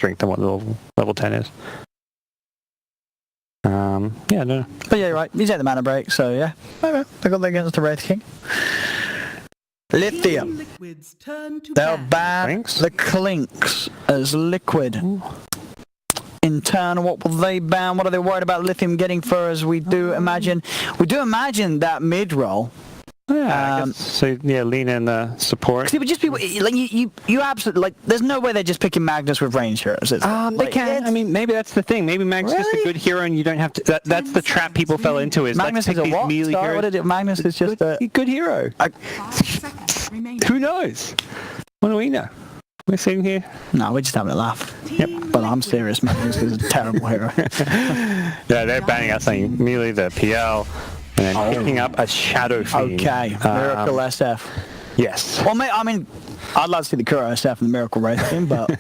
strength than what level 10 is. Yeah, no. But yeah, you're right. He's at the mana break, so yeah. Okay. They got that against the Wraith King. Lithium. They'll ban the Clinks as liquid. Ooh. In turn, what will they ban? What are they worried about Lithium getting for us? We do imagine that mid roll. Yeah, I guess, so yeah, lean in the support. See, but just people like you absolutely like. There's no way they're just picking Magnus with range heroes. They can. I mean, maybe that's the thing. Maybe Magnus is just a good hero, and you don't have to. That's the trap people fell into. Is Magnus is a what? Melee Sorry, what is it? Magnus is just a good hero. Who knows? What do we know? We're sitting here. No, we're just having a laugh. Yep. But I'm serious. Magnus is a terrible hero. Yeah, they're banning us saying Melee, the PL. And then picking up a Shadow Fiend. Okay, Miracle SF. Yes. Well, I mean, I'd love to see the Kuro SF and the Miracle Wraith Team, but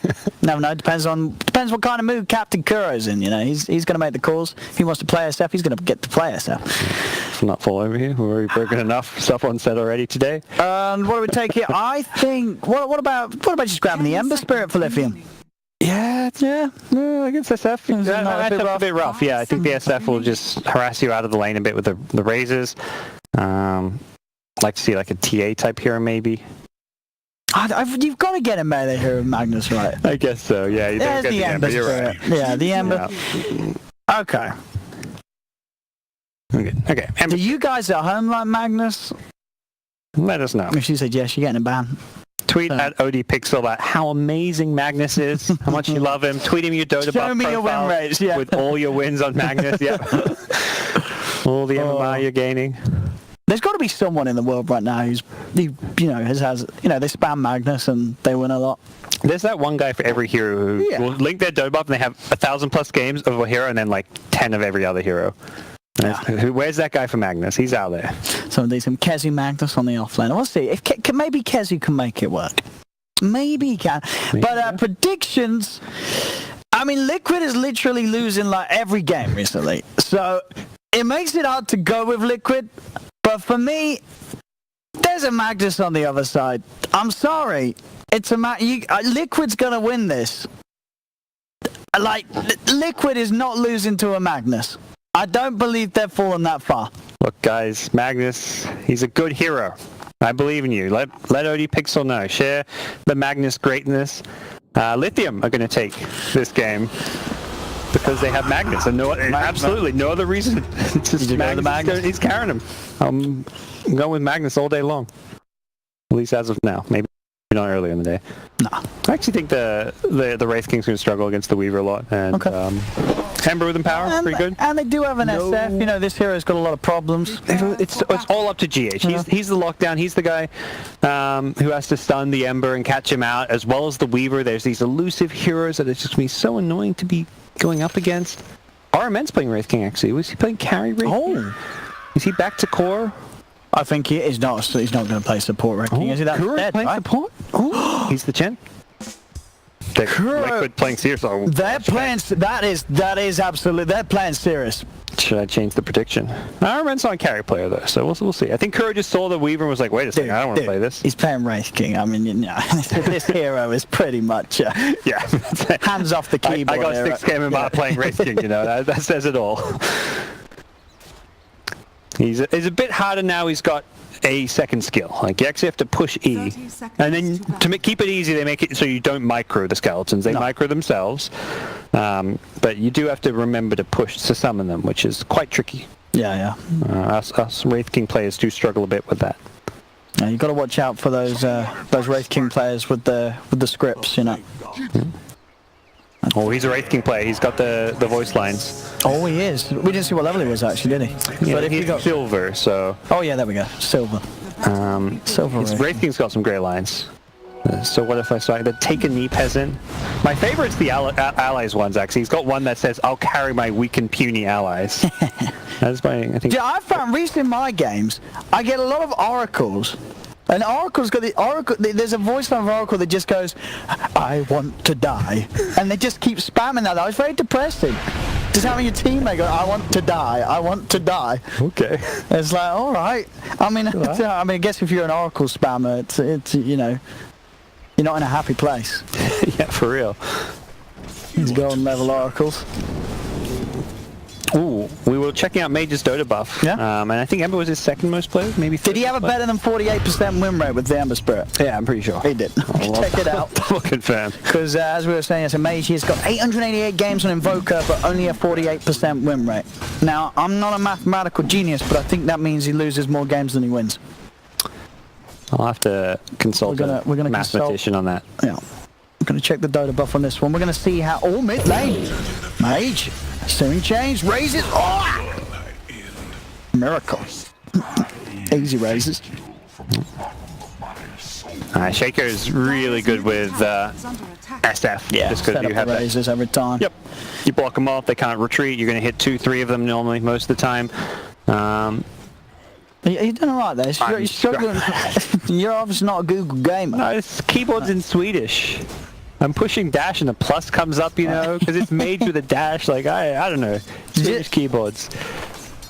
never know. Depends what kind of mood Captain Kuro's in. You know, he's going to make the calls. If he wants to play SF, he's going to get to play SF. Not fall over here. We've already broken enough stuff on set already today. And what do we take here? I think. What about just grabbing the Ember Spirit for Lithium? Yeah, no, against SF, that's a bit rough. Yeah, I think the SF will just harass you out of the lane a bit with the razors. Like to see like a TA type hero maybe. You've got to get a melee hero with Magnus, right? I guess so. Yeah, you don't get the Ember. You're right. Yeah, the Ember. Yeah. Okay. Okay. Do you guys at home like Magnus? Let us know. If she said yes, you're getting a ban. Tweet at ODPixel about how amazing Magnus is, how much you love him. Tweet him your Dota Show me your win rates, yeah. With all your wins on Magnus, yeah. All the MMR you're gaining. There's got to be someone in the world right now has they spam Magnus and they win a lot. There's that one guy for every hero who will link their Dota buff and they have 1,000+ games of a hero and then like 10 of every other hero. Yeah. Where's that guy for Magnus? He's out there. Some Kezi Magnus on the offlane. We'll see. If maybe Kezi can make it work. Maybe he can. But predictions. I mean, Liquid is literally losing like every game recently, so it makes it hard to go with Liquid. But for me, there's a Magnus on the other side. I'm sorry. It's Liquid's gonna win this. Like Liquid is not losing to a Magnus. I don't believe they've fallen that far. Look, guys, Magnus, he's a good hero. I believe in you. Let ODPixel know. Share the Magnus greatness. Lithium are going to take this game because they have Magnus. And absolutely no other reason. It's just Magnus. He's carrying him. I'm going with Magnus all day long. At least as of now. Maybe not earlier in the day. No. I actually think the Wraith King's going to struggle against the Weaver a lot. And, Ember with Empower, pretty good. And they do have an SF. You know, this hero's got a lot of problems. It's all up to GH. He's the lockdown. He's the guy who has to stun the Ember and catch him out, as well as the Weaver. There's these elusive heroes that it's just going to be so annoying to be going up against. RMN's playing Wraith King, actually. Was he playing carry Wraith King? Is he back to core? I think he is not. He's not going to play support Wraith King. Is he? That's dead, playing support? Oh, he's the Chen. Liquid playing serious. They're playing. That is absolutely. They're playing serious. Should I change the prediction? RMN's not a carry player though, so we'll see. I think Kuro just saw the Weaver and was like, "Wait a second, I don't want to play this." He's playing Wraith King. I mean, this hero is pretty much hands off the keyboard. I got 6 game in playing Wraith King. You know that says it all. He's a bit harder now. He's got a second skill. Like you actually have to push E, and then to keep it easy, they make it so you don't micro the skeletons. They micro themselves, but you do have to remember to push to summon them, which is quite tricky. Yeah. Us Wraith King players do struggle a bit with that. Yeah, you got to watch out for those Wraith King players with the scripts, you know. Mm-hmm. Oh, he's a Wraith King player. He's got the voice lines. Oh, he is. We didn't see what level he was actually, did he? Yeah, but he's got silver, so. Oh yeah, there we go. Silver. Silver. His Wraith King's got some great lines. So what if I saw the take a knee peasant? My favorite's the allies ones actually. He's got one that says, "I'll carry my weak and puny allies." That's my. I think. Yeah, I found recently in my games, I get a lot of oracles. And Oracle's got the Oracle. There's a voice line of Oracle that just goes, "I want to die," and they just keep spamming that. That was very depressing. Just having your teammate go, "I want to die. I want to die." Okay. It's like, all right. I mean, I guess if you're an Oracle spammer, it's you know, you're not in a happy place. Yeah, for real. These golden level oracles. Ooh, we were checking out Mage's Dota buff. Yeah. And I think Ember was his second most played, maybe. Did he have a better than 48% win rate with the Ember Spirit? Yeah, I'm pretty sure. He did. Check it out. Double confirm. Because as we were saying, as a mage, he's got 888 games on Invoker, but only a 48% win rate. Now, I'm not a mathematical genius, but I think that means he loses more games than he wins. I'll have to consult a mathematician on that. Yeah. I'm going to check the Dota buff on this one. We're going to see how... Oh, mid lane. Mage. Steering change. Raises. Oh! Miracle. Easy raises. Shaker is really good with SF. Yeah, just because you have the raises every time. Yep. You block them off, they can't retreat. You're going to hit 2-3 of them normally most of the time. You're doing alright there. You're struggling. You're obviously not a Google gamer. No, this keyboard's in Swedish. I'm pushing dash and a plus comes up, you know, because it's made with a dash. Like, I don't know. Swedish keyboards.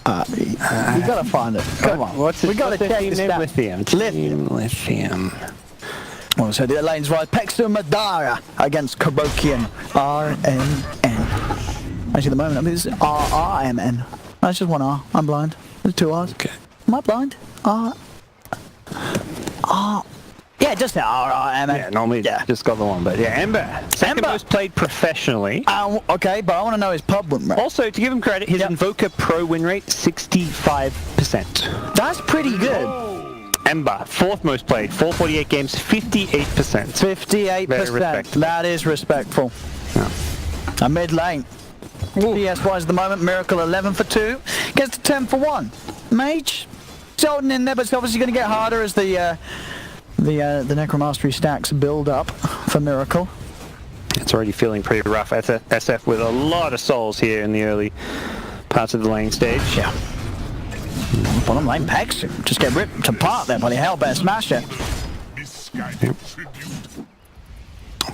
You gotta find it. Come on. We gotta check this out. Lithium. Lithium. Oh, so the lane's right. Pexter Madara against Karokian. RMN. Actually, at the moment, I mean, it's RRMN. That's just one R. I'm blind. There's two R's. Okay. Am I blind? Yeah, just the RRMN. Yeah, normally just got the one, but yeah, Ember. Second most played professionally. Okay, but I want to know his pub win rate. Also, to give him credit, his Invoker Pro win rate, 65%. That's pretty good. Ember, fourth most played, 448 games, 58%. 58%. That is respectful. Yeah. A mid lane. PS-wise at the moment, Miracle 11 for 2. Gets to 10 for 1. Mage, it's holding in there, but it's obviously going to get harder as the Necromastery stacks build up for Miracle. It's already feeling pretty rough. SF with a lot of souls here in the early parts of the lane stage. Yeah. Bottom lane Pex. Just get ripped apart there, buddy. Hell, better smash it. Yep.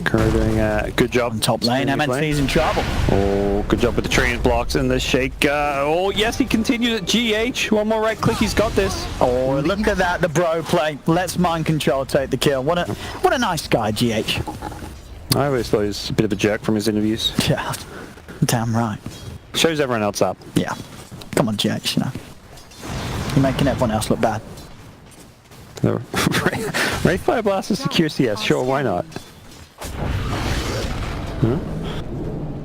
Kuro doing a good job. On top lane, MNC's in trouble. Oh, good job with the tree and blocks and the shake. Oh, yes, he continued at GH. One more right click, he's got this. Oh, look at that, the bro play. Let's mind control take the kill. What a nice guy, GH. I always thought he was a bit of a jerk from his interviews. Yeah, damn right. Shows everyone else up. Yeah. Come on, GH, you know. You're making everyone else look bad. The Wraith Fire Blaster secure CS, sure, why not? Huh?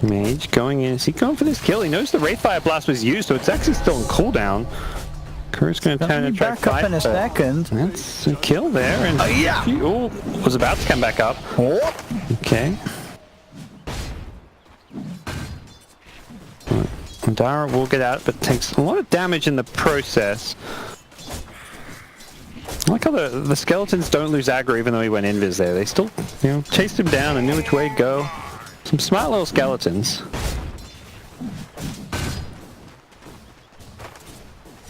Mage going in. Is he going for this kill? He knows the Wraith Fire Blast was used, so it's actually still on cooldown. Kuro's going to turn and try to fight. Back up in a second. That's a kill there. And was about to come back up. Oh. Okay. Madara will get out, but takes a lot of damage in the process. I like how the skeletons don't lose aggro even though he went invis there. They still, chased him down and knew which way to go. Some smart little skeletons.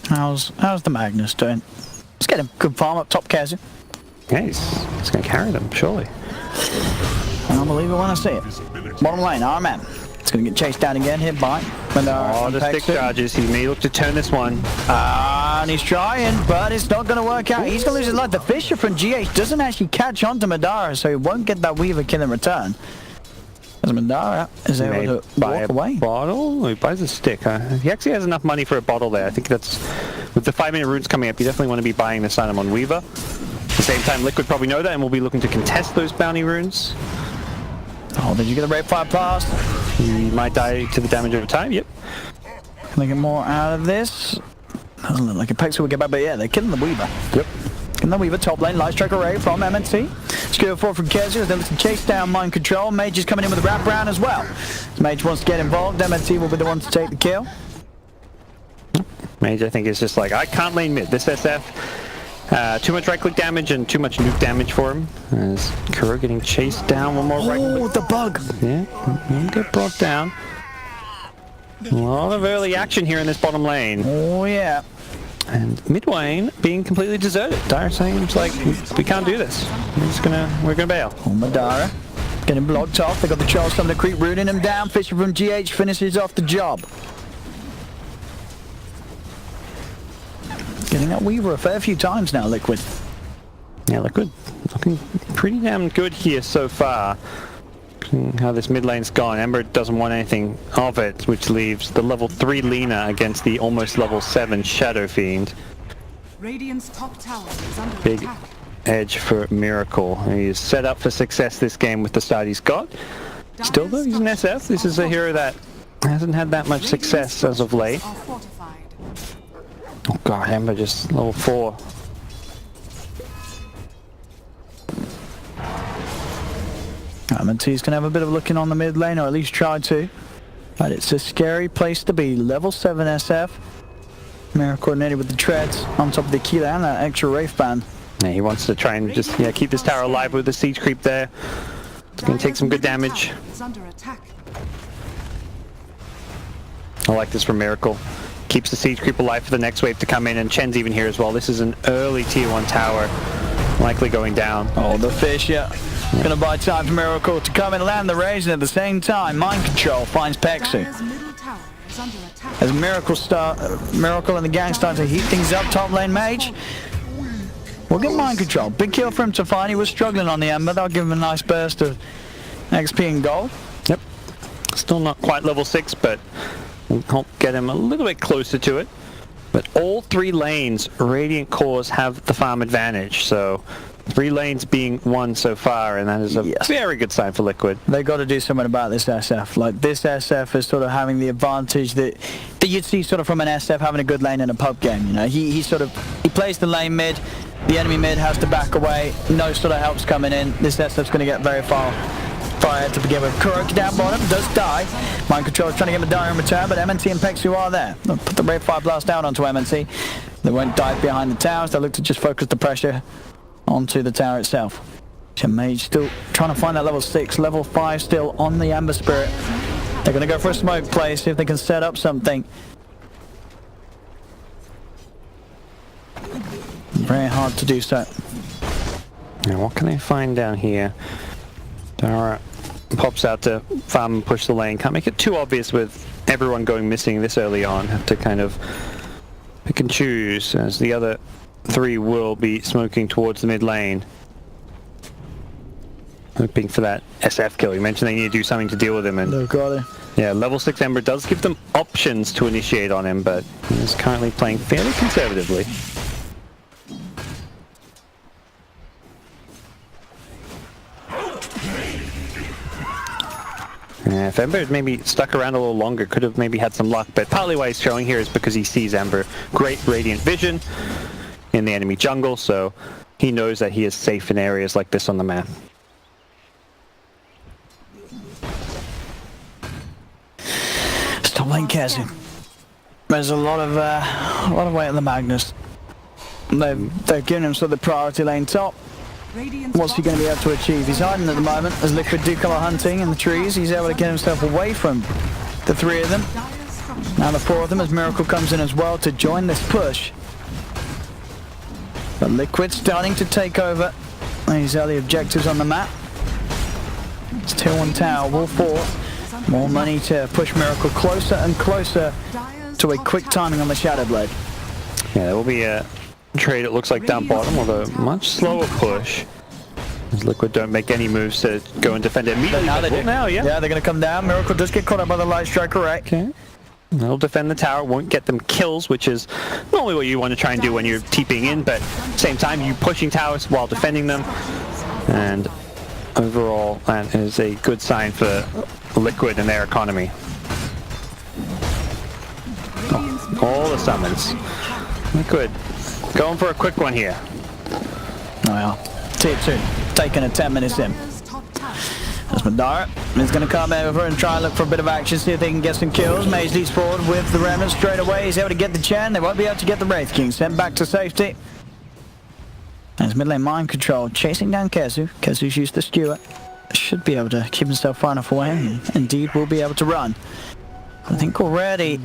How's the Magnus doing? Let's get him good farm up top, Kazu. Yeah, he's going to carry them, surely. I don't believe it when I see it. Bottom lane, our man. It's going to get chased down again here by Madara. Oh, the stick charges. He may look to turn this one. And he's trying, but it's not going to work out. He's going to lose his life. The Fisher from GH doesn't actually catch on to Madara, so he won't get that Weaver kill in return. As Madara is able to walk away. Bottle? Oh, he buys a stick, huh? He actually has enough money for a bottle there. I think that's... With the 5-minute runes coming up, you definitely want to be buying this item on Weaver. At the same time, Liquid probably know that and will be looking to contest those bounty runes. Oh, did you get the Raid Fire Blast? He might die to the damage over time, yep. Can they get more out of this? Doesn't look like a Pex will get back, but yeah, they're killing the Weaver. Yep. Killing the Weaver, top lane, Light Strike Array from MNC. Skill 4 from Kezia, then to chase down Mind Control. Mage is coming in with a wrap round as well. As Mage wants to get involved, MNC will be the one to take the kill. Mage, I think, is just like, I can't lane mid. This SF, too much right-click damage and too much nuke damage for him. As Kuro getting chased down, one more right-click. Oh, the bug! Yeah, he'll get brought down. A lot of early action here in this bottom lane. Oh, yeah. And mid lane being completely deserted. Dire seems like, we can't do this. We're gonna bail. Oh, Madara. Getting blocked off. They got the Charles coming to creep, rooting him down. Fisher from GH finishes off the job. Getting that Weaver a fair few times now, Liquid. Yeah, Liquid looking pretty damn good here so far. How this mid lane's gone. Ember doesn't want anything of it, which leaves the level 3 Lina against the almost level 7 Shadow Fiend. Radiant's top tower is under Big attack. edge for Miracle. He's set up for success this game with the start he's got. Still though, he's an SF. This is a hero that hasn't had that much success as of late. Are fortified. Oh god, Ember just level 4. MNT's going to have a bit of a look in on the mid lane, or at least try to. But it's a scary place to be. Level 7 SF. Mira coordinated with the treads on top of the Keeler and that extra Wraith Band. Yeah, he wants to try and just keep this tower alive with the siege creep there. It's going to take some good damage. Is under attack. I like this from Miracle. Keeps the siege creep alive for the next wave to come in, and Chen's even here as well. This is an early tier 1 tower, likely going down. Oh, the fish, yeah. Gonna buy time for Miracle to come and land the raise, and at the same time, Mind Control finds Pexu. Dire's middle tower is under attack. As Miracle and the gang start to heat things up, top lane Mage. We'll get Mind Control. Big kill for him to find. He was struggling on the Ember. That'll give him a nice burst of XP and gold. Yep. Still not quite level 6, but we'll help get him a little bit closer to it. But all 3 lanes, Radiant cores have the farm advantage, so 3 lanes being won so far, and that is a very good sign for Liquid. They got to do something about this SF. Like, this SF is sort of having the advantage that you'd see sort of from an SF having a good lane in a pub game. You know, he plays the lane mid. The enemy mid has to back away. No sort of help's coming in. This SF's going to get very far ahead to begin with. Kuroki down bottom does die. Mind Control is trying to get him a dire in return, but MNT and Pexu are there. They'll put the Red Fire Blast down onto MNT. They won't dive behind the towers. They look to just focus the pressure onto the tower itself. Mage still trying to find that level 6, level 5 still on the Amber Spirit. They're going to go for a smoke play, see if they can set up something. Very hard to do so. Now what can they find down here? Dara pops out to farm and push the lane. Can't make it too obvious with everyone going missing this early on. Have to kind of pick and choose, as the other 3 will be smoking towards the mid lane. Hoping for that SF kill. You mentioned they need to do something to deal with him, and yeah, level 6 Ember does give them options to initiate on him, but he's currently playing fairly conservatively. Yeah, if Ember had maybe stuck around a little longer, could have maybe had some luck, but partly why he's showing here is because he sees Ember. Great radiant vision in the enemy jungle, so he knows that he is safe in areas like this on the map. Stop lane Kazu. There's a lot of weight on the Magnus. They've given him sort of the priority lane top. What's he going to be able to achieve? He's hiding at the moment as Liquid do come hunting in the trees. He's able to get himself away from the 3 of them. Now the 4 of them as Miracle comes in as well to join this push. But Liquid starting to take over these early objectives on the map. It's tier 1 tower, wall 4. More money to push Miracle closer and closer to a quick timing on the Shadow Blade. Yeah, there will be a trade, it looks like, down bottom, with a much slower push. As Liquid don't make any moves to go and defend it immediately. Now they do. Now, yeah. Yeah, they're going to come down. Miracle does get caught up by the light strike, correct. Okay. They'll defend the tower, won't get them kills, which is normally what you want to try and do when you're TPing in, but at the same time, you pushing towers while defending them. And overall, that is a good sign for Liquid and their economy. Oh, all the summons. Liquid going for a quick one here. Oh yeah. Tier 2, taking a 10 minutes in. As Madara is going to come over and try and look for a bit of action, see if they can get some kills. Mage leads forward with the Remnant straight away. He's able to get the Chen. They won't be able to get the Wraith King. Sent back to safety. As mid lane Mind Control chasing down Kezu. Kezu's used the skewer. Should be able to keep himself far enough away, and indeed will be able to run. I think already,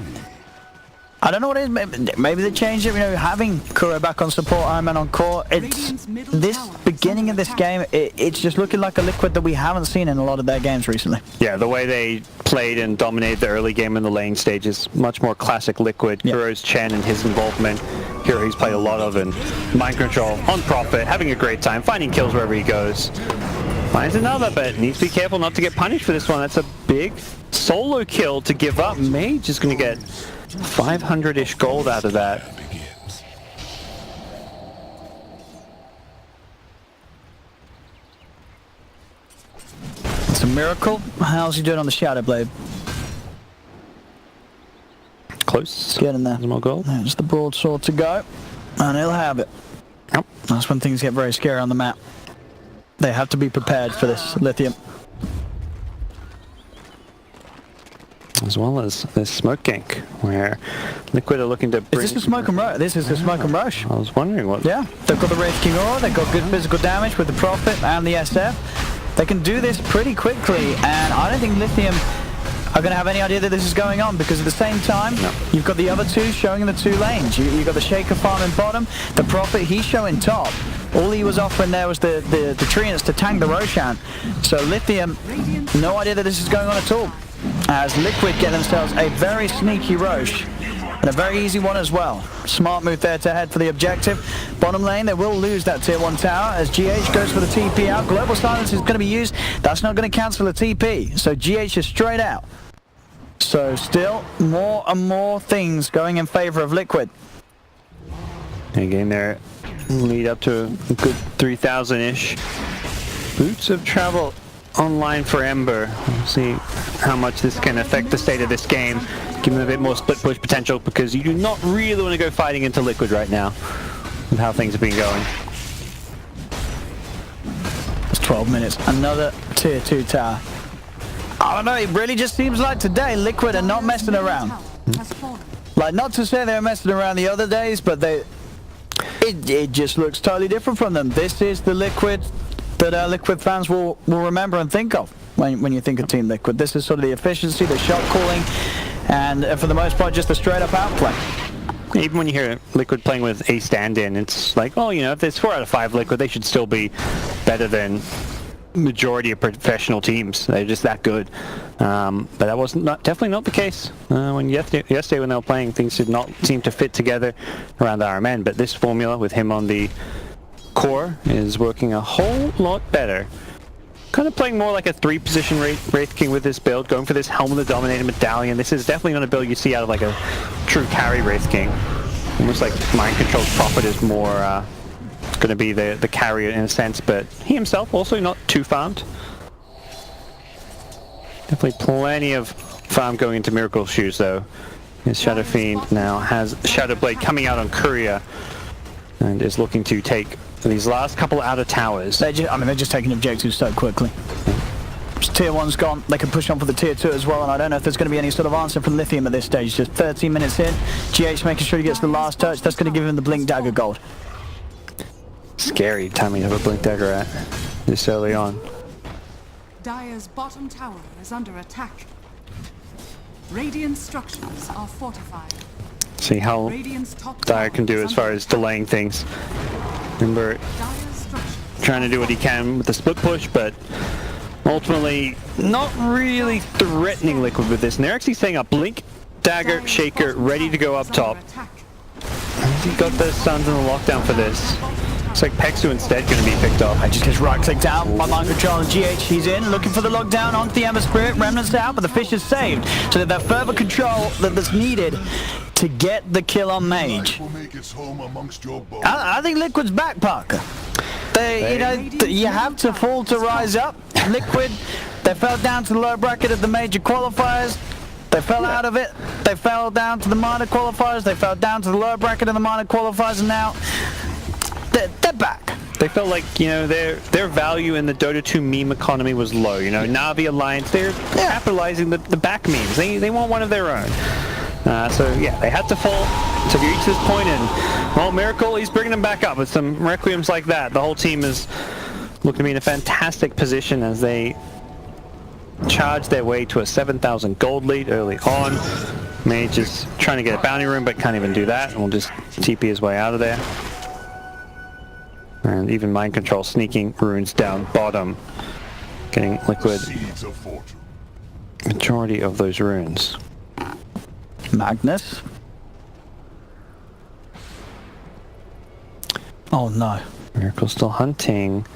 I don't know what it is, maybe they changed it, you know, having Kuro back on support, Iron Man on core. It's this beginning of this game, it's just looking like a Liquid that we haven't seen in a lot of their games recently. Yeah, the way they played and dominated the early game in the lane stage is much more classic Liquid. Yep. Kuro's Chen and his involvement, Hero he's played a lot of, and Mind Control on Prophet, having a great time, finding kills wherever he goes. Finds another, but needs to be careful not to get punished for this one. That's a big solo kill to give up. Mage is going to get 500-ish gold out of that. It's a miracle. How's he doing on the Shadow Blade? Close. Get in there. There's more gold. There's the broadsword to go, and he'll have it. Yep. That's when things get very scary on the map. They have to be prepared for this Lithium. As well as this smoke gank, where Liquid are looking to bring... Is this a smoke and rush? This is the smoke and rush. I was wondering what... Yeah, they've got the Wraith King Aura, they've got good physical damage with the Prophet and the SF. They can do this pretty quickly, and I don't think Lithium are going to have any idea that this is going on, because at the same time, you've got the other two showing in the two lanes. You've got the Shaker farm in bottom, the Prophet, he's showing top. All he was offering there was the Treants to tank the Roshan. So Lithium, no idea that this is going on at all. As Liquid get themselves a very sneaky Roche, and a very easy one as well. Smart move there to head for the objective. Bottom lane, they will lose that tier 1 tower as GH goes for the TP out. Global Silence is going to be used. That's not going to cancel the TP, so GH is straight out. So still more and more things going in favor of Liquid. Again, their lead up to a good 3,000-ish. Boots of Travel online for Ember. We'll see how much this can affect the state of this game. Give them a bit more split push potential, because you do not really want to go fighting into Liquid right now with how things have been going. It's 12 minutes. Another tier 2 tower. I don't know, it really just seems like today Liquid are not messing around. Like, not to say they were messing around the other days, but it just looks totally different from them. This is the Liquid that Liquid fans will remember and think of when you think of Team Liquid. This is sort of the efficiency, the shot calling, and for the most part just the straight up outplay. Even when you hear Liquid playing with a stand-in, it's like, oh, you know, if there's 4 out of 5 Liquid, they should still be better than majority of professional teams. They're just that good. But that was definitely not the case when yesterday when they were playing. Things did not seem to fit together around the RMN, but this formula with him on the core is working a whole lot better. Kind of playing more like a 3-position Wraith King with this build, going for this Helm of the Dominated Medallion. This is definitely not a build you see out of like a true carry Wraith King. Almost like Mind Control's Prophet is more going to be the carrier in a sense, but he himself also not too farmed. Definitely plenty of farm going into Miracle Shoes though. His Shadow Fiend now has Shadow Blade coming out on Courier and is looking to take these last couple outer towers. They're just taking objectives so quickly. Tier 1's gone, they can push on for the tier 2 as well, and I don't know if there's going to be any sort of answer from Lithium at this stage. Just 13 minutes in, GH making sure he gets the last touch. That's going to give him the Blink Dagger gold. Scary timing of a Blink Dagger at this early on. Dire's bottom tower is under attack. Radiant structures are fortified. See how Dire can do as far as delaying things. Remember, trying to do what he can with the split push, but ultimately not really threatening Liquid with this. And they're actually setting up Blink Dagger Shaker ready to go up top. He got the Suns in the lockdown for this. Looks like Pexu instead going to be picked off. I just gets right click down by Mind Control and GH. He's in, looking for the lockdown onto the Ember Spirit. Remnant's out, but the fish is saved. So that further control that's needed to get the kill on Mage. I think Liquid's back, Parker. You have to fall to rise up. Liquid, they fell down to the lower bracket of the major qualifiers. They fell out of it. They fell down to the minor qualifiers. They fell down to the lower bracket of the minor qualifiers, and now they're back. They felt like, you know, their value in the Dota 2 meme economy was low. You know, Na'Vi Alliance, they're capitalizing the back memes. They want one of their own. So yeah, they had to fall to reach this point, and well, Miracle, he's bringing them back up with some Requiems like that. The whole team is looking to be in a fantastic position as they charge their way to a 7,000 gold lead early on. Mage is trying to get a bounty room, but can't even do that, and will just TP his way out of there. And even Mind Control sneaking runes down bottom, getting Liquid majority of those runes. Magnus. Oh no. Miracle's still hunting.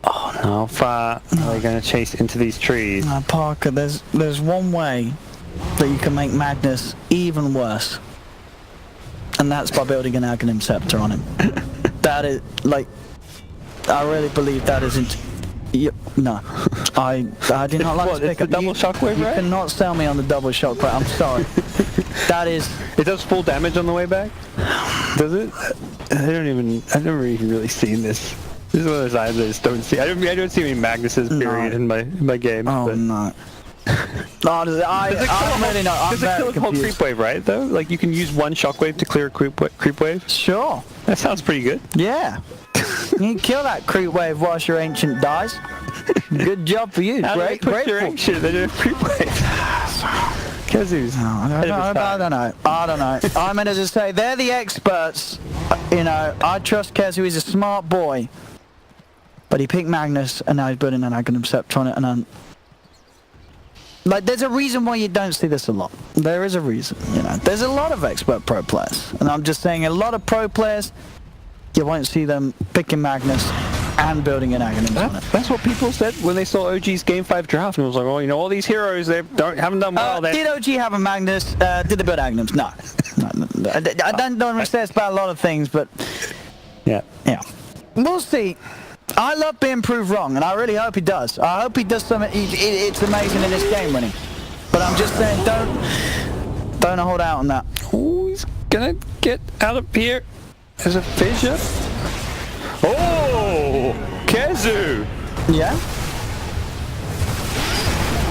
Oh How far are they going to chase into these trees? Parker, there's one way that you can make Magnus even worse. And that's by building an Aghanim Scepter on him. That is, like, I really believe that isn't... No. I do not like what, to pick it's the up... double shockwave, You right? cannot sell me on the double shockwave, I'm sorry. That is... It does full damage on the way back? Does it? I've never even really seen this. This is one of those items I just don't see. I don't see any Magnuses, period, in my game. Oh, but. no. I'm really not. I'm Does it kill very a whole creep confused. wave, right, though? Like, you can use one shockwave to clear a creep wave? Sure. That sounds pretty good. Yeah. You can kill that creep wave whilst your ancient dies. Good job for you. How do they push your ancient? They do a creep wave. Kezu's. I don't know. I mean, as I say, they're the experts. You know, I trust Kezu. He's a smart boy. But he picked Magnus, and now he's building an Aghanim Scepter on it, and like, there's a reason why you don't see this a lot. There is a reason, you know. There's a lot of expert pro players, and I'm just saying, a lot of pro players, you won't see them picking Magnus and building an Aghanim on it. That's what people said when they saw OG's Game 5 draft, and it was like, oh, you know, all these heroes, they haven't done well. Did OG have a Magnus? Did they build Aghanims? No. I don't want to say it's about a lot of things, but yeah. We'll see. I love being proved wrong, and I really hope he does. I hope he does something. It's amazing in this game winning. But I'm just saying, don't hold out on that. Oh, he's gonna get out of here. There's a fissure. Oh, Kezu. Yeah.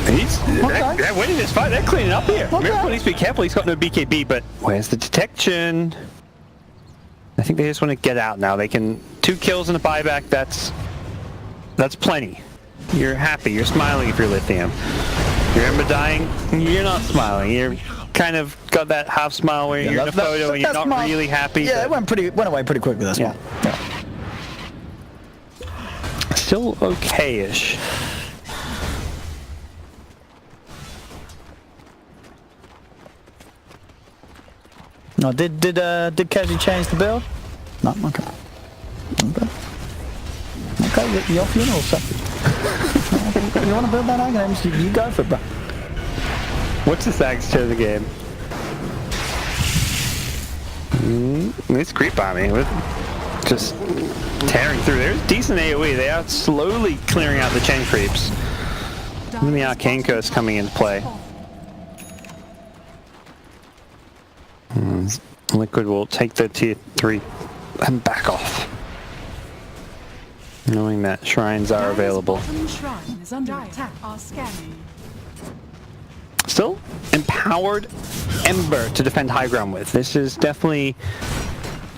They're winning this fight. They're cleaning up here. Okay. Miracle needs to be careful. He's got no BKB, but where's the detection? I think they just want to get out now. They can 2 kills and a buyback. That's plenty. You're happy. You're smiling if you're Lithium. You remember dying? You're not smiling. You're kind of got that half smile where you're in a photo and you're not really happy. Yeah, it went away pretty quickly. That's yeah. Still okay-ish. No, did Kezu change the build? No, okay. Okay, your funeral, sir. You want to build that Aghanim? You go for it, bro. What's the sags to the game? It's creep army with just tearing through. There's decent AoE. They are slowly clearing out the chain creeps. And the Arcane Curse coming into play. Liquid will take the tier 3 and back off, knowing that shrines are available. Shrine is under attack. Are scanning. Still, empowered Ember to defend high ground with. This is definitely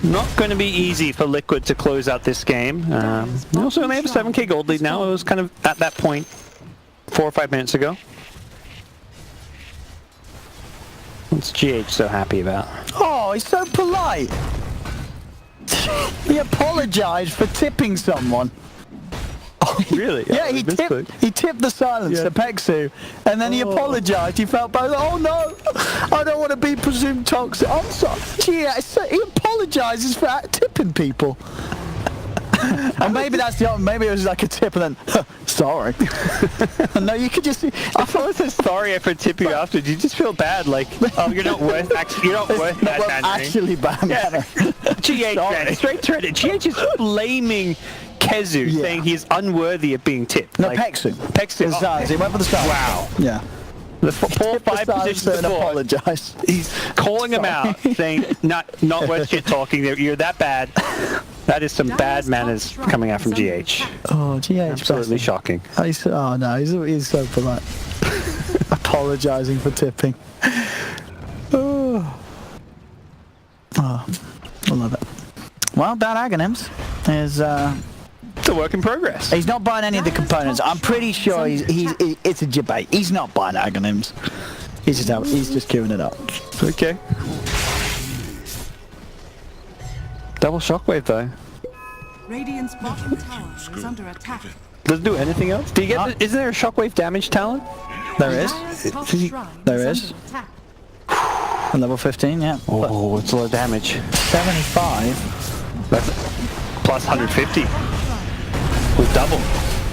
not going to be easy for Liquid to close out this game. They also only have a 7k gold lead now. It was kind of at that point 4 or 5 minutes ago. What's GH so happy about? Oh, he's so polite. He apologized for tipping someone. Oh, really? Yeah, he tipped the silence to Pexu, and then he apologized. He felt bad. Oh no, I don't want to be presumed toxic. I'm sorry. Gee, he apologizes for tipping people. And maybe maybe it was like a tip and then, sorry. No, you could just see. If I was sorry for tipping you after, you just feel bad, like, oh, you're not worth bad managing. Actually bad manner. GH, man, straight to it. GH is blaming Kezu, saying he's unworthy of being tipped. No, like, Pexu. Oh. He went for the start. Wow. Yeah. The 4 5 positions before. Apologize. He's calling him out, saying not worth shit talking. You're that bad. That is some bad manners coming out from GH. Oh, GH. Absolutely shocking. He's so polite. Apologizing for tipping. Oh, I love it. Well, that Aghanims is it's a work in progress. He's not buying any of the components. I'm pretty sure it's a debate. He's not buying Aghanims. He's just queuing it up. Okay. Double shockwave though. Radiant's bottom tower is under attack. Does it do anything else? Do you get? Isn't there a shockwave damage talent? There is. There is. And level 15, yeah. Oh, it's a lot of damage. 75. That's plus 150. With double.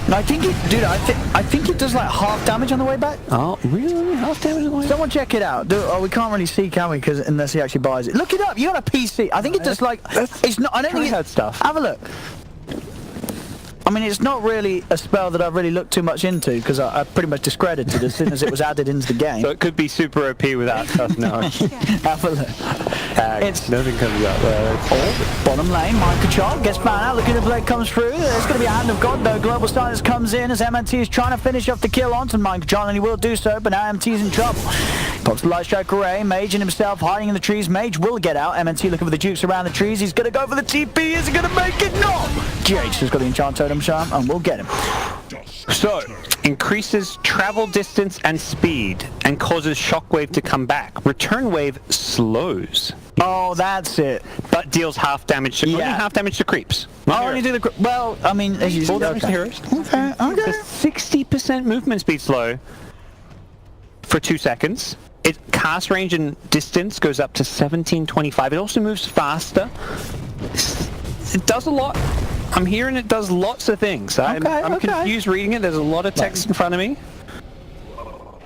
I think it, dude. I think it does like half damage on the way back. Oh, really? Half damage on the way back? Someone check it out. We can't really see, can we? Because unless he actually buys it. Look it up. You got a PC. I think it does like. It's not. I don't think Tryhard stuff. Have a look. I mean, it's not really a spell that I've really looked too much into because I pretty much discredited it as soon as it was added into the game. So it could be super OP without us knowing. Have a look. It's nothing comes out there. bottom lane. Microchop gets found out. Looking at the blade comes through. There's going to be a hand of God though. Global Stylus comes in as MNT is trying to finish off the kill onto Microchop, and he will do so. But now MNT's in trouble. Pops the light strike array. Mage and himself hiding in the trees. Mage will get out. MNT looking for the jukes around the trees. He's going to go for the TP. Is he going to make it? No. GH has got the enchant totem charm and we'll get him. So, increases travel distance and speed and causes shockwave to come back. Return wave slows. Oh, that's it. But deals half damage to only half damage to creeps. Oh, only do the well. I mean, as you full damage to heroes. Okay. The 60% movement speed slow for 2 seconds. It cast range and distance goes up to 1725. It also moves faster. It does a lot. I'm hearing it does lots of things. I'm confused reading it. There's a lot of text in front of me.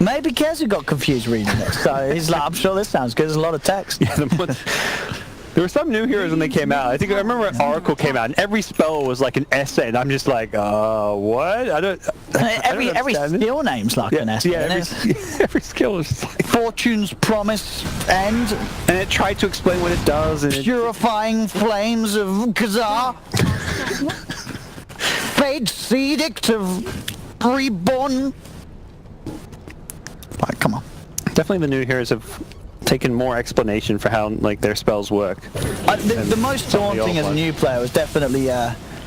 Maybe Keza got confused reading it, so he's like, I'm sure this sounds good. There's a lot of text. Yeah, there were some new heroes when they came out. I remember when Oracle came out, and every spell was like an essay, and I'm just like, what? Every skill name's like an essay. Yeah, every skill is just like Fortune's Promise End. And it tried to explain what it does. And Purifying Flames of Kazar. Fate's Edict of Reborn. Like, come on. Definitely the new heroes have taken more explanation for how like their spells work. The most daunting as a new player was definitely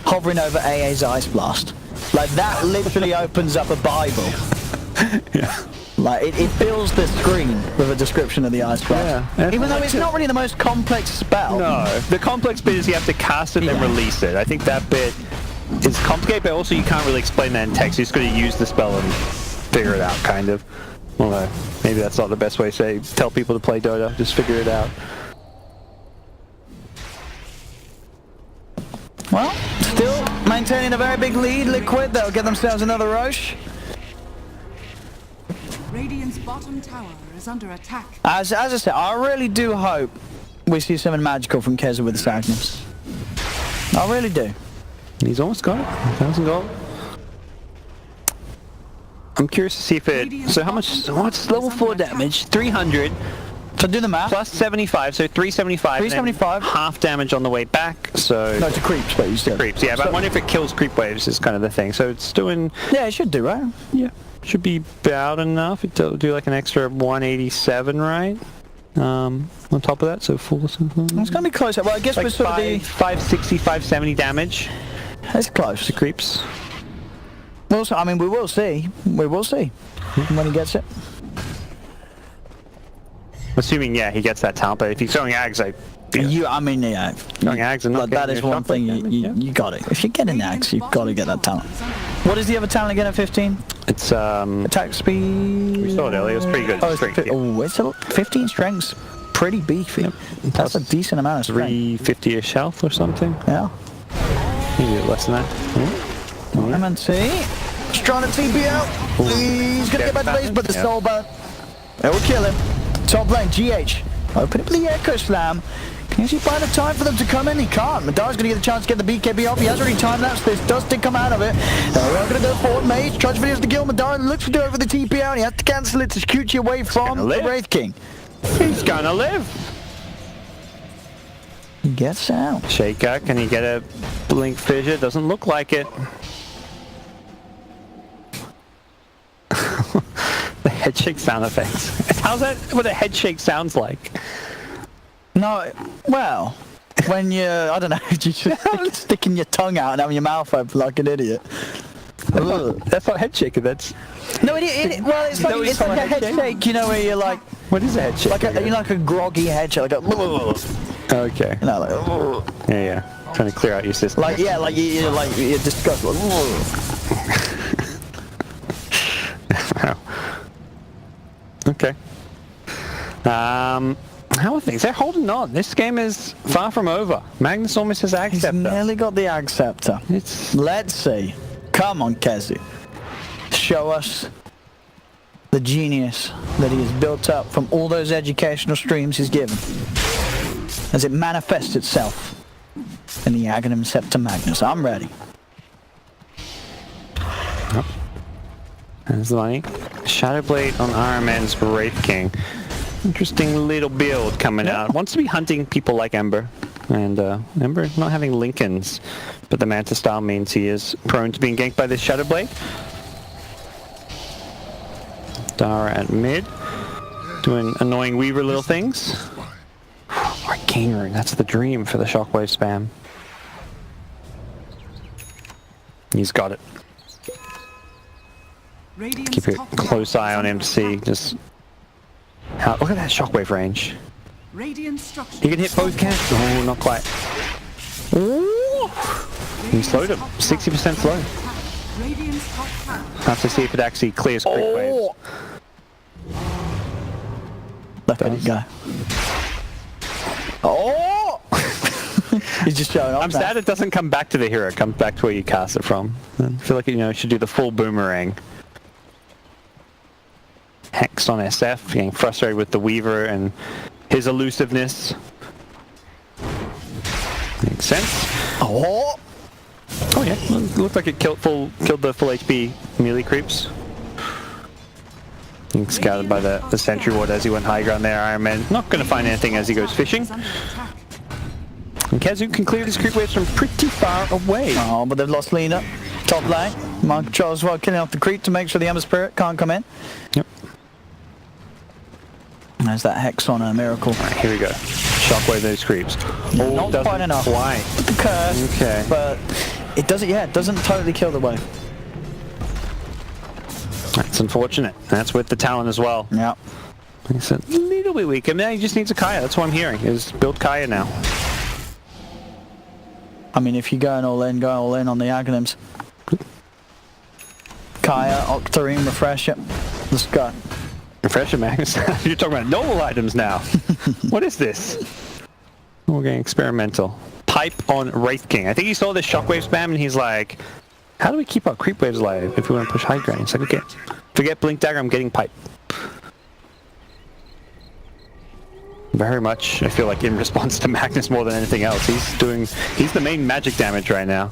hovering over AA's Ice Blast. Like that literally opens up a Bible. Yeah. Like it fills the screen with a description of the Ice Blast. Yeah. Even though it's not really the most complex spell. No. The complex bit is you have to cast it and release it. I think that bit is complicated, but also you can't really explain that in text. You're just going to use the spell and figure it out, kind of. Well, maybe that's not the best way to say. Tell people to play Dota. Just figure it out. Well, still maintaining a very big lead. Liquid, they'll get themselves another Roche. Radiant's bottom tower is under attack. As I said, I really do hope we see something magical from Keza with the Stagnus. I really do. He's almost got it. 1,000 gold. I'm curious to see if it... So how much... What's level 4 damage? 300. So do the math. Plus 75, so 375. 375. Half damage on the way back, so... No, to creeps, but you said. Creeps, yeah, but I wonder if it kills creep waves is kind of the thing. So it's doing... Yeah, it should do, right? Yeah. Should be about enough. It'll do like an extra 187, right? On top of that, so full... It's going to be close. Well, I guess like we're sort of the... 560, 570 damage. It's close. To creeps. Well, I mean, we will see. We will see when he gets it. Assuming, yeah, he gets that talent, but if he's throwing Ags, I mean, yeah. Throwing Ags and not that is one thing you got it. If you get an Ags, you've got to get that talent. What is the other talent again at 15? It's attack speed. We saw it earlier. It was pretty good. Oh, it's a 15 strength's pretty beefy. Yep. That's a decent amount of strength. 350-ish health or something. Yeah. Maybe less than that. MNT. Trying to TP out. He's going to get back to base, but the soul burn. It will kill him. Top lane, GH. Open up the Echo Slam. Can he find a time for them to come in? He can't. Madara's going to get a chance to get the BKB off. He has already time-lapsed this. Does did come out of it. They are going to go forward. Mage tries for the kill. Madara looks to do it for the TP out. He has to cancel it to scoot you away from the Wraith King. He's going to live. He gets out. Shaker, can he get a blink fissure? Doesn't look like it. The head shake sound effects. How's that what a head shake sounds like? No, well, when I don't know, you just sticking your tongue out and having your mouth open like an idiot. That's not head shaking, that's... No, well, it's like a head shake, you know, where you're like... What is a head shake? Like a groggy head shake, like a... Okay. You know, like... Yeah. Trying to clear out your system. Like, yeah, like you're disgusted. Wow. Okay. How are things? They're holding on. This game is far from over. Magnus almost has Ag Scepter. He's nearly got the Ag Scepter. Let's see. Come on, Kezu. Show us the genius that he has built up from all those educational streams he's given, as it manifests itself in the Aghanim Scepter Magnus. I'm ready. Yep. There's the money. Shadowblade on RMN's Wraith King. Interesting little build coming out. Wants to be hunting people like Ember. And Ember not having Lincolns, but the Manta style means he is prone to being ganked by this Shadowblade. Dara at mid, doing annoying Weaver little things. Arcane Rune, that's the dream for the Shockwave spam. He's got it. Keep a close eye on him to see just how. Look at that Shockwave range. Radiant structure. He can hit both camps. Oh, not quite. Ooh. He slowed him. 60% slow. Have to see if it actually clears quick waves. Let it go. Oh! He's just showing off. I'm sad it doesn't come back to the hero. It comes back to where you cast it from. I feel like, you know, it should do the full boomerang. Hex on SF, getting frustrated with the Weaver and his elusiveness. Makes sense. Oh! Oh yeah, it looked like it killed the full HP melee creeps. Being scouted by the Sentry Ward as he went high ground there. Iron Man not going to find anything as he goes fishing. And Kezu can clear his creep waves from pretty far away. Oh, but they've lost Lena. Top lane. Mind Control as well, killing off the creep to make sure the Ember Spirit can't come in. Yep. There's that Hex on a Miracle. Alright, here we go. Shockwave those creeps. Oh, not quite enough. Why? The curse. Okay. But it doesn't, yeah, it doesn't totally kill the wave. That's unfortunate. That's with the Talon as well. Yeah. It's a little bit weak. I mean, he just needs a Kaya. That's what I'm hearing. Is build Kaya now. I mean, if you're going all in, go all in on the Aghanims. Kaya, Octarine, Refresher. Let's go. Refresher, Magnus. You're talking about noble items now. What is this? We're getting experimental. Pipe on Wraith King. I think he saw this Shockwave spam and he's like, how do we keep our creep waves alive if we want to push high ground? He's like, okay, forget Blink Dagger, I'm getting Pipe. Very much, I feel like, in response to Magnus more than anything else. He's the main magic damage right now.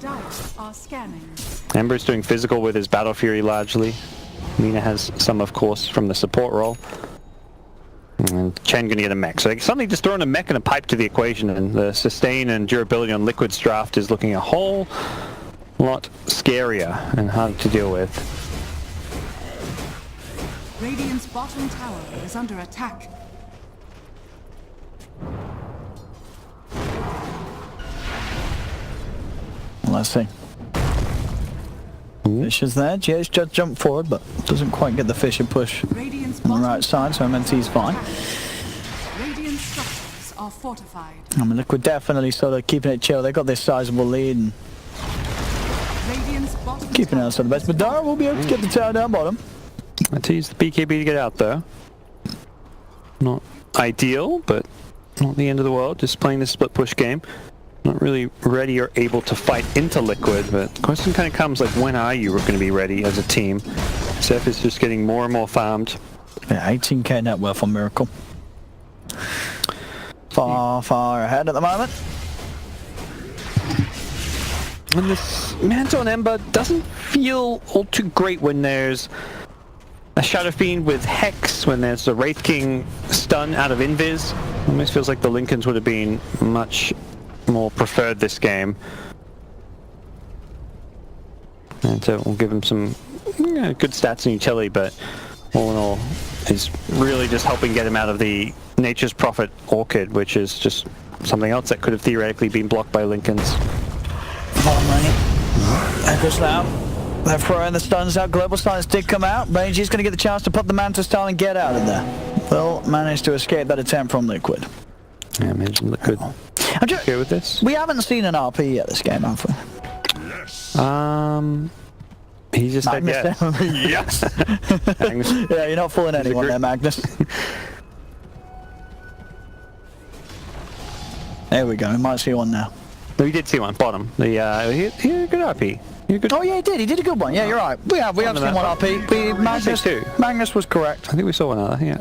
Ember's doing physical with his Battle Fury largely. Mina has some, of course, from the support role. And Chen gonna get a mech. So like, suddenly just throwing a mech and a pipe to the equation, and the sustain and durability on Liquid's draft is looking a whole lot scarier and harder to deal with. Radiant's bottom tower is under attack. Let's see. Fish is there. GH just jumped forward, but doesn't quite get the Fisher push on the right side, so MNT's fine. Radiant structures are fortified. I mean, Liquid definitely sort of keeping it chill. They've got this sizable lead and keeping it outside the best. But Dara will be able to get the tower down bottom. I tease the BKB to get out there. Not ideal, but not the end of the world. Just playing this split push game. Not really ready or able to fight into Liquid, but the question kind of comes like, when are you going to be ready as a team? Seth is just getting more and more farmed. Yeah, 18k net worth on Miracle. Far ahead at the moment. And this Manta on Ember doesn't feel all too great when there's a Shadow Fiend with Hex, when there's the Wraith King stun out of Invis. Almost feels like the Lincolns would have been much more preferred this game. And so we'll give him some good stats and utility, but all in all is really just helping get him out of the Nature's Prophet Orchid, which is just something else that could have theoretically been blocked by Lincolns. Bottom lane. Echoes now. They're throwing the stuns out. Global Stance did come out. Rangy's going to get the chance to put the Manta style and get out of there. Will manage to escape that attempt from Liquid. Yeah, I imagine Liquid okay with this. We haven't seen an RP yet this game, have we? He just said yes. Yes. Yeah, you're not fooling anyone there, Magnus. There we go. We might see one now. We did see one, bottom. He had a good RP. You're good. Oh yeah, he did. He did a good one. Yeah, you're right. We have seen one RP. Magnus was correct. I think we saw one other, yeah.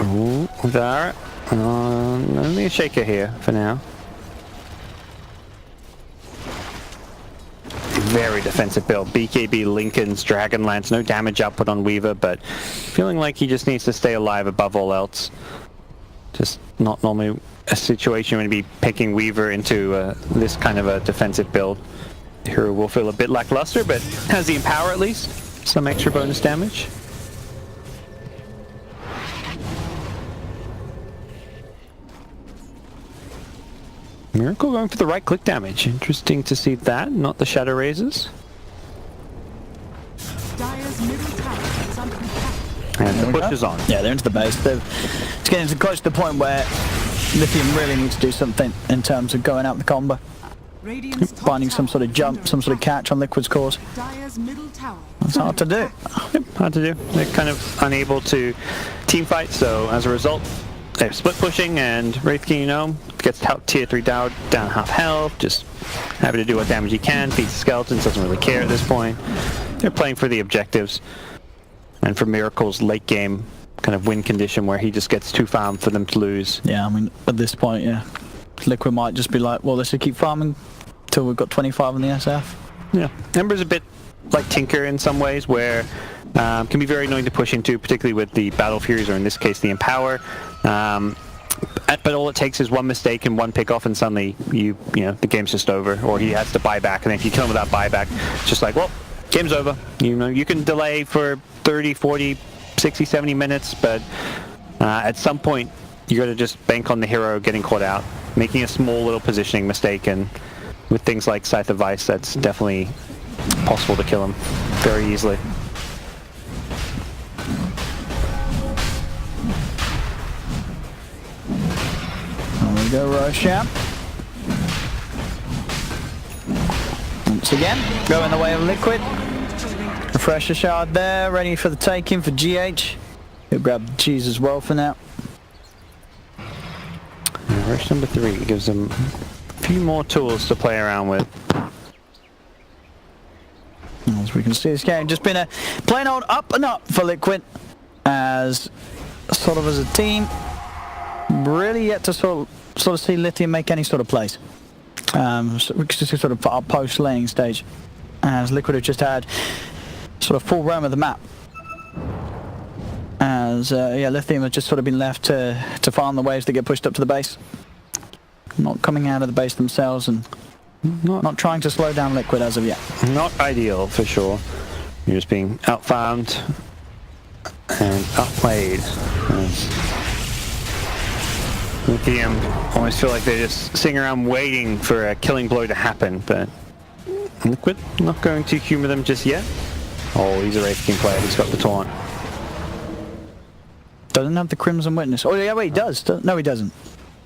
Ooh, there. Let me shake it here for now. Very defensive build. BKB, Lincoln's, Dragonlance, no damage output on Weaver, but feeling like he just needs to stay alive above all else. Just not normally a situation when you be picking Weaver into this kind of a defensive build. The hero will feel a bit lackluster, but has the Empower at least. Some extra bonus damage. Miracle going for the right click damage. Interesting to see that, not the Shadow Razors. Dire's middle tower is under attack. And the push is on. Yeah, they're into the base. It's getting close to the point where Lithium really needs to do something in terms of going out the combo. Radiant's top Finding some tower sort of is jump, under some sort of attack. catch on Liquid's course. Dire's middle tower. That's hard to do. Yep, hard to do. They're kind of unable to team fight, so as a result, they're split pushing, and Wraith King, you know, gets tier 3 down half health, just happy to do what damage he can, feeds the skeletons, doesn't really care at this point. They're playing for the objectives, and for Miracle's late game kind of win condition where he just gets too farmed for them to lose. Yeah, I mean, at this point, yeah. Liquid might just be like, well, let's just keep farming till we've got 25 on the SF. Yeah, Ember's a bit like Tinker in some ways, where can be very annoying to push into, particularly with the Battle Furies, or in this case the Empower. But all it takes is one mistake and one pick off, and suddenly you know the game's just over, or he has to buy back, and if you kill him without buyback, it's just like, well, game's over. You know, you can delay for 30, 40, 60, 70 minutes, but at some point you got to just bank on the hero getting caught out, making a small little positioning mistake, and with things like Scythe of Vice, that's definitely possible to kill him very easily. There we go, Roshan. Once again, go in the way of Liquid. Refresher shard there, ready for the taking for GH. He'll grab the cheese as well for now. Rush number 3 gives him a few more tools to play around with. As we can see, this game just been a plain old up and up for Liquid, as sort of as a team, really yet to sort of see Lithium make any sort of plays. So we can just sort of put our post laying stage, as Liquid have just had sort of full roam of the map. As yeah, Lithium have just sort of been left to farm the waves that get pushed up to the base, not coming out of the base themselves, and not trying to slow down Liquid as of yet. Not ideal for sure. You're just being outfarmed and outplayed. Lithium almost feel like they're just sitting around waiting for a killing blow to happen, but Liquid not going to humor them just yet. Oh, he's a Wraith King player. He's got the taunt. Doesn't have the Crimson Witness. Oh yeah, wait, he does. No, he doesn't.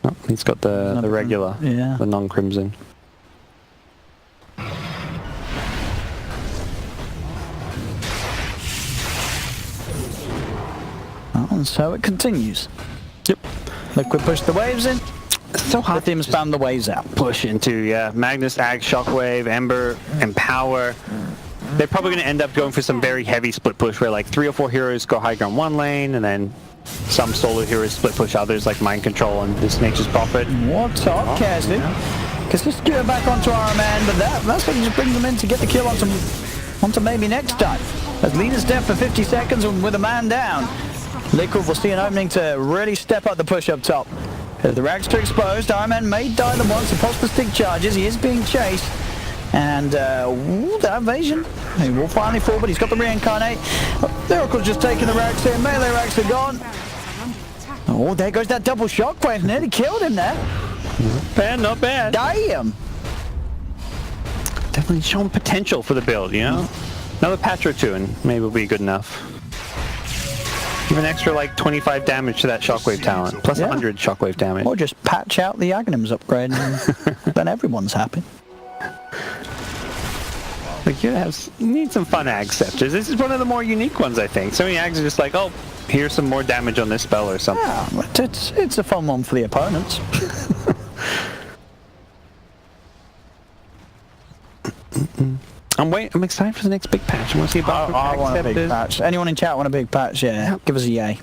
No, he's got the regular, yeah, the non-crimson. And so it continues. Yep. Liquid push the waves in. It's so hard. Lithium spam the waves out. Push into, yeah, Magnus, Ag, Shockwave, Ember, Empower. They're probably going to end up going for some very heavy split push where like 3 or 4 heroes go high ground one lane, and then some solo heroes split push others like Mind Control and this Nature's Prophet. What's up, Cassie? Because let's get back onto our man, but that's what just brings them in to get the kill onto maybe next time. As Lena's dead for 50 seconds and with a man down, Liquid will see an opening to really step up the push up top. As the rags are exposed, Iron Man may die the once, the possible stick charges, he is being chased. And, ooh, that evasion. He will finally fall, but he's got the reincarnate. Miracle's just taking the rags here. Melee rags are gone. Oh, there goes that double shockwave. Nearly killed him there. Not bad, not bad. Damn. Definitely showing potential for the build, you know? Another patch or two and maybe will be good enough. Give an extra like 25 damage to that shockwave talent, plus 100 shockwave damage. Or just patch out the Aghanims upgrade and then everyone's happy. Like you need some fun Ag Scepters. This is one of the more unique ones, I think. So many Ags are just like, oh, here's some more damage on this spell or something. Yeah, it's a fun one for the opponents. I'm excited for the next big patch. I want to see a bunch of I want a big acceptors. patch. Anyone in chat want a big patch? Yeah, give us a yay.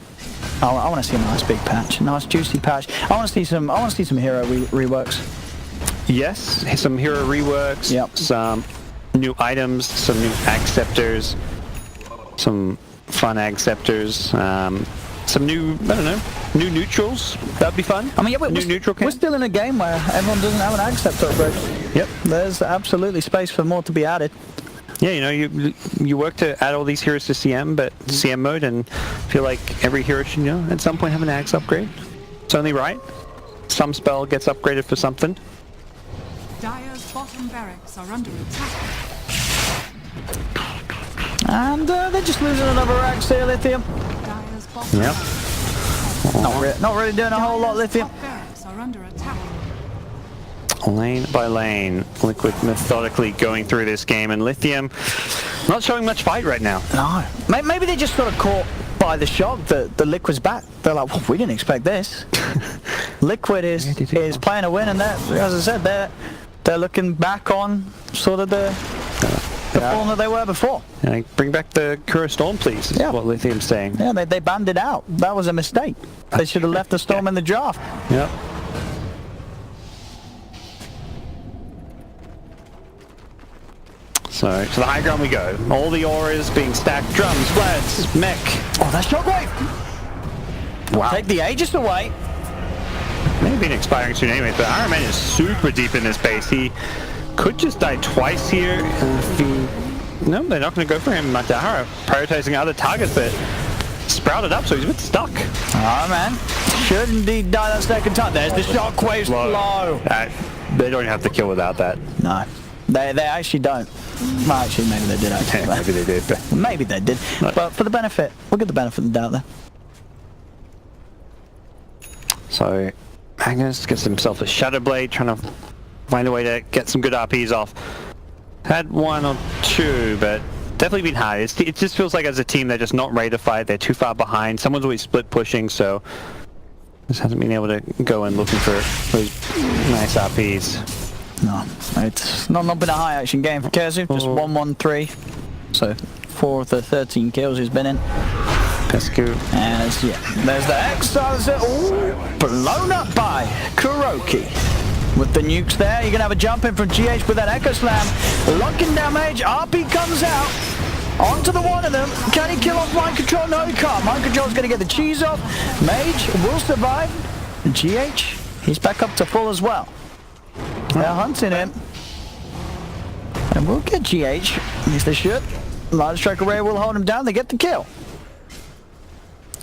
I want to see a nice big patch, a nice juicy patch. I want to see some hero reworks. Yes, some hero reworks. Yep. Some new items, some new acceptors, some fun acceptors. Some new, I don't know, new neutrals. That'd be fun. I mean, yeah, we're still in a game where everyone doesn't have an acceptor upgrade. Yep. There's absolutely space for more to be added. Yeah, you know, you work to add all these heroes to CM, but CM mode, and feel like every hero should, you know, at some point have an axe upgrade. It's only right. Some spell gets upgraded for something. Dire's bottom barracks are under attack. And they're just losing another axe here, Lithium. Dire's bottom Yep. Not really doing a whole lot, Lithium. top barracks are under attack. Lane by lane, Liquid methodically going through this game, and Lithium not showing much fight right now. No. Maybe they just sort of caught by the shock that the Liquid's back. They're like, well, we didn't expect this. Liquid is playing a win, and as I said, they're looking back on sort of the form that they were before. Bring back the Kuro Storm, please, is what Lithium's saying. Yeah, they banned it out. That was a mistake. They should have left the Storm in the draft. Yep. So, to the high ground we go. All the auras being stacked. Drums, flats, mech. Oh, that's Shockwave! Wow. Take the Aegis away. Maybe an expiring soon anyway, but Iron Man is super deep in this base. He could just die twice here. No, they're not going to go for him. Madara prioritizing other targets, but sprouted up, so he's a bit stuck. Iron Man should indeed die that second time. There's the Shockwave's blow. They don't have to kill without that. No, they actually don't. Well, actually, maybe they did. Actually, Maybe they did. But maybe they did. No. But for the benefit, we'll get the benefit of the doubt there. So Magnus gets himself a Shadow Blade, trying to find a way to get some good RPs off. Had one or two, but definitely been hard. It just feels like as a team they're just not ready to fight. They're too far behind. Someone's always split pushing, so just hasn't been able to go in looking for those nice RPs. No, it's not been a high action game for Kezu. Just 1-1-3. So 4 of the 13 kills he's been in. Pescu. And there's the Exile. Blown up by Kuroki. With the nukes there, you're going to have a jump in from GH with that Echo Slam. Locking down Mage. RP comes out. Onto the one of them. Can he kill off Mind Control? No, he can't. Mind Control's going to get the cheese off. Mage will survive. GH, he's back up to full as well. They're hunting him. And we'll get GH. At least they should. Large Strike Array will hold him down. They get the kill.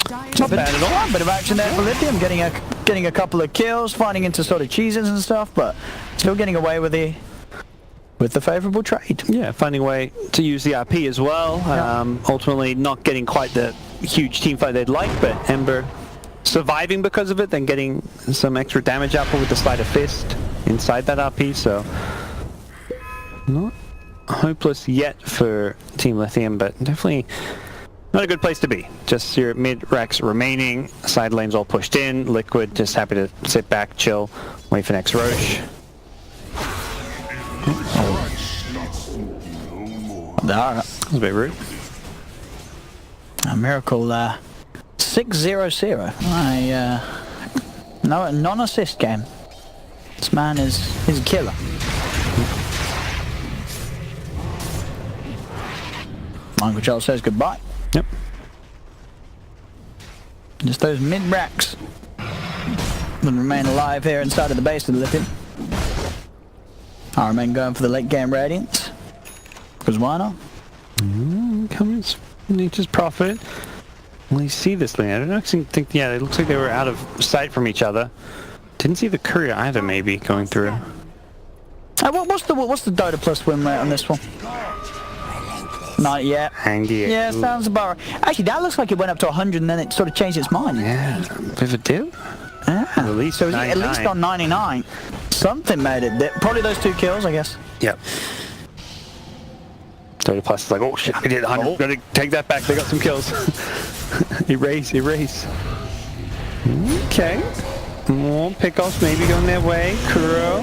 Not bad at all. Bit of action there for Lithium, getting a couple of kills, finding into sort of cheeses and stuff, but still getting away with the favourable trade. Yeah, finding a way to use the RP as well. Ultimately not getting quite the huge team fight they'd like, but Ember surviving because of it, then getting some extra damage output with the Sleight of Fist inside that RP, so not hopeless yet for Team Lithium, but definitely not a good place to be. Just your mid-racks remaining, side lanes all pushed in, Liquid just happy to sit back, chill, wait for next Roche. That was a bit rude. A Miracle 6-0-0. No, a non-assist game. This man is a killer. Mind Control says goodbye. Yep. Just those mid-racks that remain alive here inside of the base of the Lithium. Iron Man going for the late game Radiance. Because why not? Comes Nature's Prophet. Well, you see this lane. I don't actually think, yeah, it looks like they were out of sight from each other. Didn't see the courier either, maybe, going through. What's the Dota plus win rate on this one? Not yet. Yeah, sounds about right. Actually, that looks like it went up to 100 and then it sort of changed its mind. Yeah, a bit of a dip. Yeah. At least so at least on 99. Something made it dip. Probably those 2 kills, I guess. Yep. Dota Plus is like, oh shit, I did 100. Gotta take that back. They got some kills. Erase. Okay. More pickoffs maybe going their way. Kuro.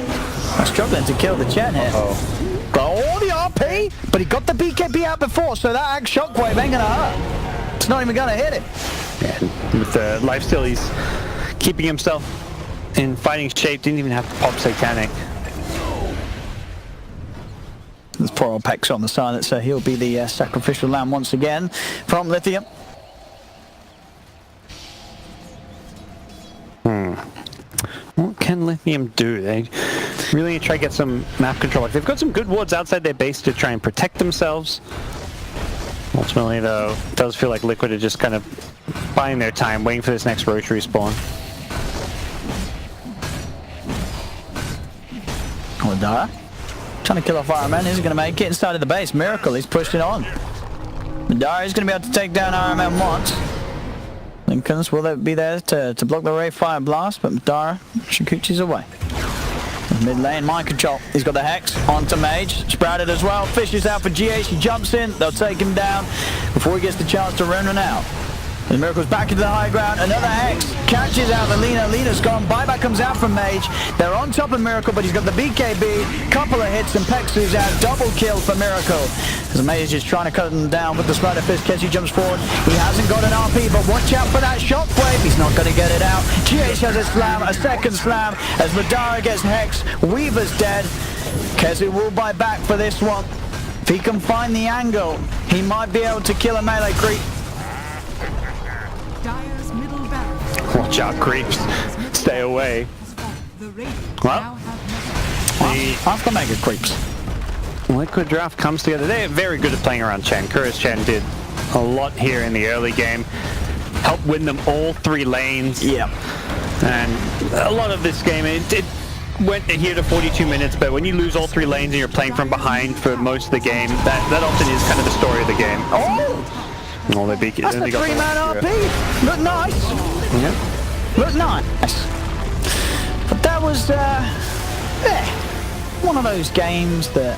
I'm struggling to kill the Chen here. Got all the RP, but he got the BKB out before, so that Axe Shockwave ain't gonna hurt. It's not even gonna hit it. Yeah, with the lifesteal, he's keeping himself in fighting shape. Didn't even have to pop Satanic. There's poor old Pex on the side, so he'll be the sacrificial lamb once again from Lithium. What can Lithium do? They really need to try to get some map control. They've got some good wards outside their base to try and protect themselves. Ultimately, though, it does feel like Liquid are just kind of buying their time, waiting for this next rotary spawn. Madara trying to kill off Iron Man. He's going to make it inside of the base. Miracle, he's pushed it on. Madara is going to be able to take down Iron Man once. Lincolns will be there to block the Ray Fire Blast, but Madara, Shikuchi's away. Mid lane, mind control. He's got the Hex onto Mage. Sprouted as well. Fishes out for GH. He jumps in. They'll take him down before he gets the chance to run out. And Miracle's back into the high ground. Another Hex. Catches out the Lina. Lina's gone. Buyback comes out from Mage. They're on top of Miracle, but he's got the BKB. Couple of hits and Pexu's out. Double kill for Miracle. As Mage is trying to cut him down with the Spider Fist. Kessie jumps forward. He hasn't got an RP, but watch out for that Shockwave. He's not going to get it out. GH has a slam. A second slam as Madara gets Hex. Weaver's dead. Kessie will buy back for this one. If he can find the angle, he might be able to kill a melee creep. Dire's middle barracks. Watch out, creeps. Stay away. Well, I've got mega creeps. Liquid Draft comes together. They're very good at playing around Chen. Kuros Chen did a lot here in the early game. Helped win them all 3 lanes. Yeah. And a lot of this game, it went here to 42 minutes, but when you lose all 3 lanes and you're playing from behind for most of the game, that often is kind of the story of the game. Oh! Oh, they beat it. That's the 3-man RP. Look nice. Yeah. Look nice. But that was one of those games that